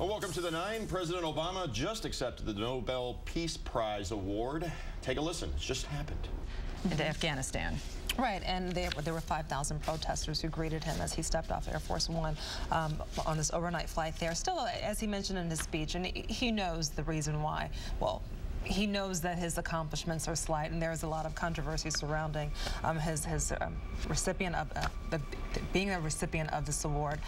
Well, welcome to the 9. President Obama just accepted the Nobel Peace Prize Award. Take a listen. It's just happened. Into Afghanistan. Right, and there were 5,000 protesters who greeted him as he stepped off Air Force One on this overnight flight there. Still, as he mentioned in his speech, and he knows the reason why. Well, he knows that his accomplishments are slight, and there's a lot of controversy surrounding his recipient of being a recipient of this award.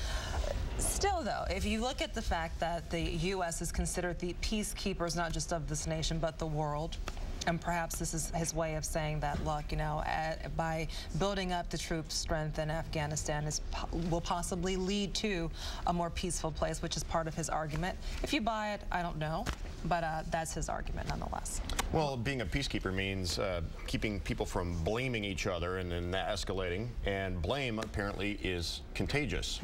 Still, though, if you look at the fact that the U.S. is considered the peacekeepers not just of this nation but the world, and perhaps this is his way of saying that, look, you know, by building up the troop strength in Afghanistan will possibly lead to a more peaceful place, which is part of his argument. If you buy it, I don't know, but that's his argument nonetheless. Well, being a peacekeeper means keeping people from blaming each other and then escalating, and blame apparently is contagious.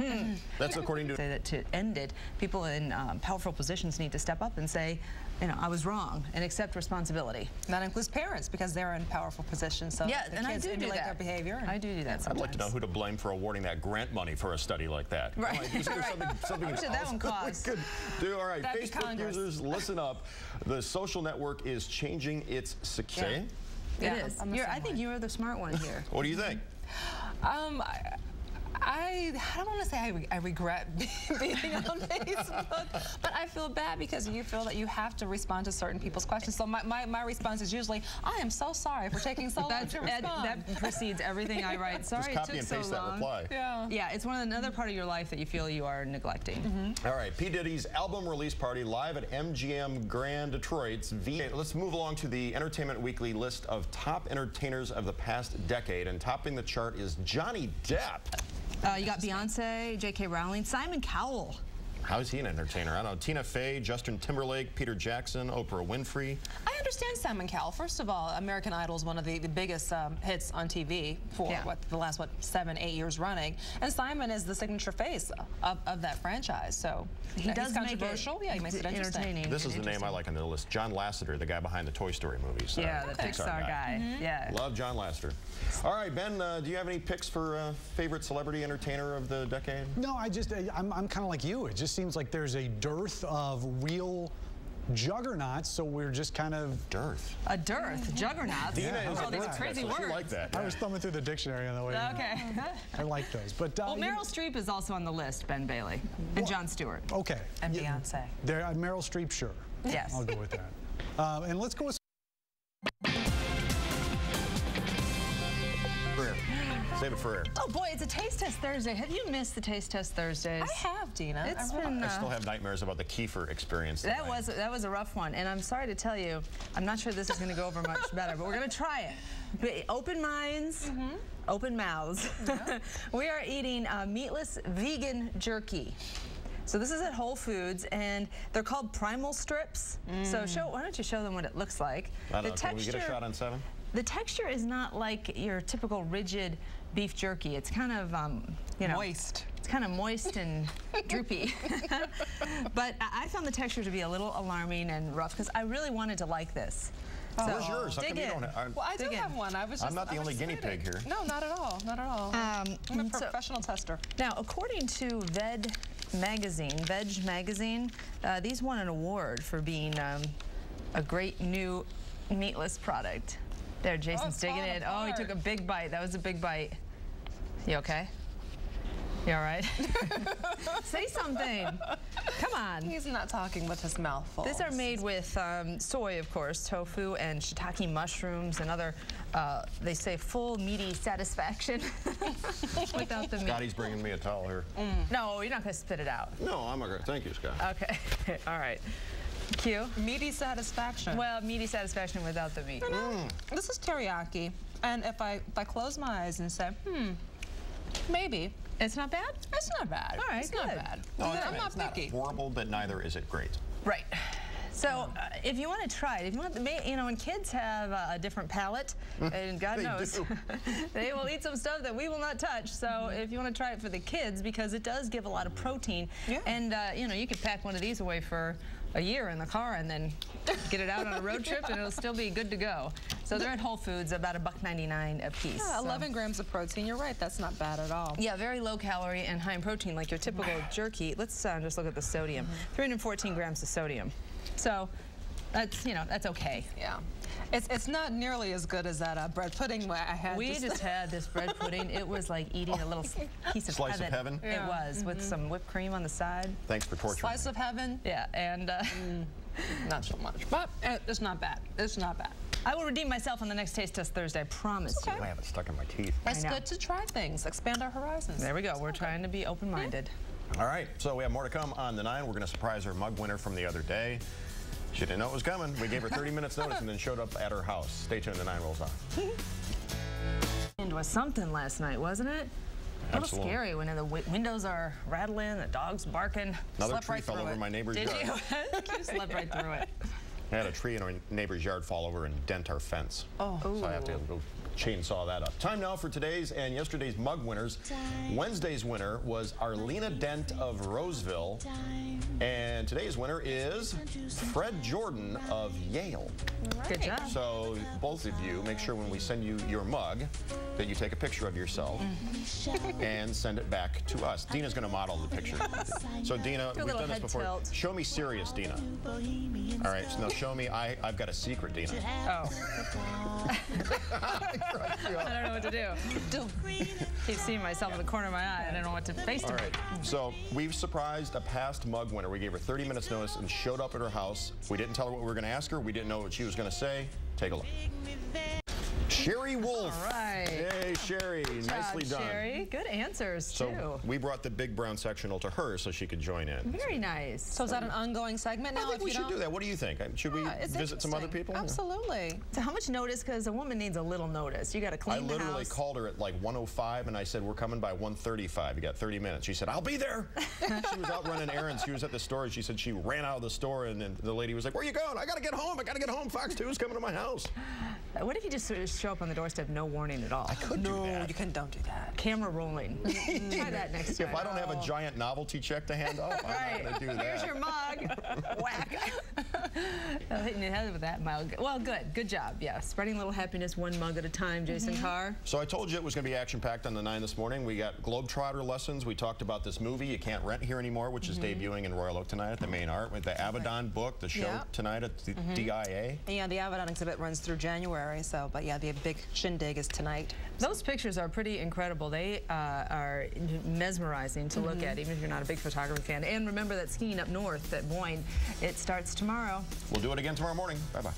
That's according to... Say that to end it, people in powerful positions need to step up and say, you know, I was wrong, and accept responsibility. That includes parents, because they're in powerful positions, so yeah, the and kids emulate their behavior. I do that sometimes. I'd like to know who to blame for awarding that grant money for a study like that. Right. Like, is there something How much did that one cost? We could do. All right, That'd Facebook users, listen up. The social network is changing its success. Yeah. It is. I think you're the smart one here. What do you think? I don't want to say I regret being on Facebook, but I feel bad because you feel that you have to respond to certain people's questions. So my response is usually, I am so sorry for taking so long to respond. That precedes everything I write. Sorry Just copy it took and paste so long. That reply. Yeah, it's another part of your life that you feel you are neglecting. All right, P. Diddy's album release party live at MGM Grand Detroit's Let's move along to the Entertainment Weekly list of top entertainers of the past decade, and topping the chart is Johnny Depp. You got Beyonce, J.K. Rowling, Simon Cowell. How is he an entertainer? I don't know. Tina Fey, Justin Timberlake, Peter Jackson, Oprah Winfrey. I understand Simon Cowell. First of all, American Idol is one of the biggest hits on TV for the last 7, 8 years running. And Simon is the signature face of that franchise. So he does he's controversial. Yeah, he makes it interesting. This is the name I like on the list. John Lasseter, the guy behind the Toy Story movies. Yeah, the Pixar guy. Yeah. Love John Lasseter. All right, Ben, do you have any picks for favorite celebrity entertainer of the decade? No, I'm kind of like you. It just seems like there's a dearth of real juggernauts, so we're just kind of... Dearth? A dearth? Juggernauts? Deena is all these crazy words. Like that. I was thumbing through the dictionary on the way. Okay. I like those. But well, Meryl Streep is also on the list, Ben Bailey, and Jon Stewart. Okay. And Beyonce. Meryl Streep, sure. Yes. I'll go with that. And let's go with... Save it for air. Oh boy, it's a Taste Test Thursday. Have you missed the Taste Test Thursdays? I have, Deena. It's been. I still have nightmares about the kefir experience. That was a rough one, and I'm sorry to tell you, I'm not sure this is going to go over much better, but we're going to try it. But open minds, open mouths. Yeah. We are eating meatless vegan jerky. So this is at Whole Foods, and they're called primal strips. So why don't you show them what it looks like? I don't know, can we get a shot on 7? The texture is not like your typical rigid beef jerky. It's kind of, you know, moist. It's kind of moist and droopy. But I found the texture to be a little alarming and rough because I really wanted to like this. Oh. Where's yours? How come you don't have, well, I do have one. I'm not the only guinea pig here. No, not at all. Not at all. I'm a professional tester. Now, according to Veg Magazine, these won an award for being a great new meatless product. There, Jason's digging it. Oh, he took a big bite. That was a big bite. You okay? You all right? Say something. Come on. He's not talking with his mouth full. These are made with soy, of course, tofu, and shiitake mushrooms and other, they say, full meaty satisfaction without the meat. Scotty's bringing me a towel here. No, you're not going to spit it out. No, I'm okay. Thank you, Scott. Okay. All right. Q. Meaty satisfaction. Well, meaty satisfaction without the meat. This is teriyaki, and if I close my eyes and say, maybe. It's not bad? It's not bad. All right, it's not bad. No, I'm not picky. It's not horrible, but neither is it great. Right. So if you want to try it, if you want, you know, when kids have a different palate, and God knows, they will eat some stuff that we will not touch. So if you want to try it for the kids, because it does give a lot of protein, and you know, you could pack one of these away for a year in the car and then get it out on a road trip and it'll still be good to go. So they're at Whole Foods, about $1.99 a piece. Yeah, 11 grams of protein. You're right, that's not bad at all. Yeah, very low calorie and high in protein, like your typical jerky. Let's just look at the sodium. 314 grams of sodium. So that's, you know, that's okay. Yeah. It's not nearly as good as that bread pudding I had. We just had this bread pudding. It was like eating a little piece of Slice heaven. of heaven? It was, with some whipped cream on the side. Thanks for torturing Slice me. of heaven? Yeah, and Not so much, but it's not bad. It's not bad. I will redeem myself on the next taste test Thursday, I promise you. I have it stuck in my teeth. It's good to try things, expand our horizons. There we go. We're trying to be open-minded. All right, so we have more to come on the 9. We're going to surprise our mug winner from the other day. She didn't know it was coming. We gave her 30 minutes notice and then showed up at her house. Stay tuned, the 9 rolls on. It was something last night, wasn't it? A little Absolutely. scary when the windows are rattling, the dog's barking. Another Slept tree right fell through over it. my neighbor's Did yard. you? You slept right through it. I had a tree in our neighbor's yard fall over and dent our fence. Oh. So I have to go chainsaw that up. Time now for today's and yesterday's mug winners. Wednesday's winner was Arlena Dent of Roseville. And today's winner is Fred Jordan of Yale. Good job. So both of you, make sure when we send you your mug that you take a picture of yourself and send it back to us. Deena's going to model the picture. So Deena, Do a we've little done this head before. tilt. Show me serious, Deena. All right, so now show me. I've got a secret, Deena. Oh. I don't know what to do. Keep seeing myself in the corner of my eye. I don't know what to face to. All right, so we've surprised a past mug winner. We gave her 30 minutes notice and showed up at her house. We didn't tell her what we were going to ask her. We didn't know what she was going to say. Take a look. Sherry Wolf. All right. Hey, Sherry. Nicely done. Sherry. Good answers, too. So we brought the big brown sectional to her so she could join in. Very nice. So is that an ongoing segment now? I think we should do that. What do you think? Should we It's visit some other interesting. people? Absolutely. So how much notice? Because a woman needs a little notice. You got to I clean the literally house. called her at like 1:05 and I said, we're coming by 1:35. You got 30 minutes. She said, I'll be there. She was out running errands. She was at the store. She said she ran out of the store and then the lady was like, where you going? I got to get home. I got to get home. Fox 2 is coming to my house. What if you just sort of show up on the doorstep, no warning at all? I could do that. You don't do that. Camera rolling. Try that next time. If I don't have a giant novelty check to hand off, I'm not going to do that. Here's your mug. Whack. Hitting your head with that mug. Well, good. Good job. Yeah. Spreading a little happiness one mug at a time, Jason Carr. So I told you it was going to be action-packed on the 9 this morning. We got Globetrotter lessons. We talked about this movie you can't rent here anymore, which is debuting in Royal Oak tonight at the Main Art. With the Abaddon book, the show tonight at the DIA. Yeah, the Abaddon exhibit runs through January, so, but yeah, the big shindig is tonight. Those pictures are pretty incredible. They are mesmerizing to look at, even if you're not a big photography fan. And remember that skiing up north at Boyne, it starts tomorrow. We'll do it again tomorrow morning. Bye-bye.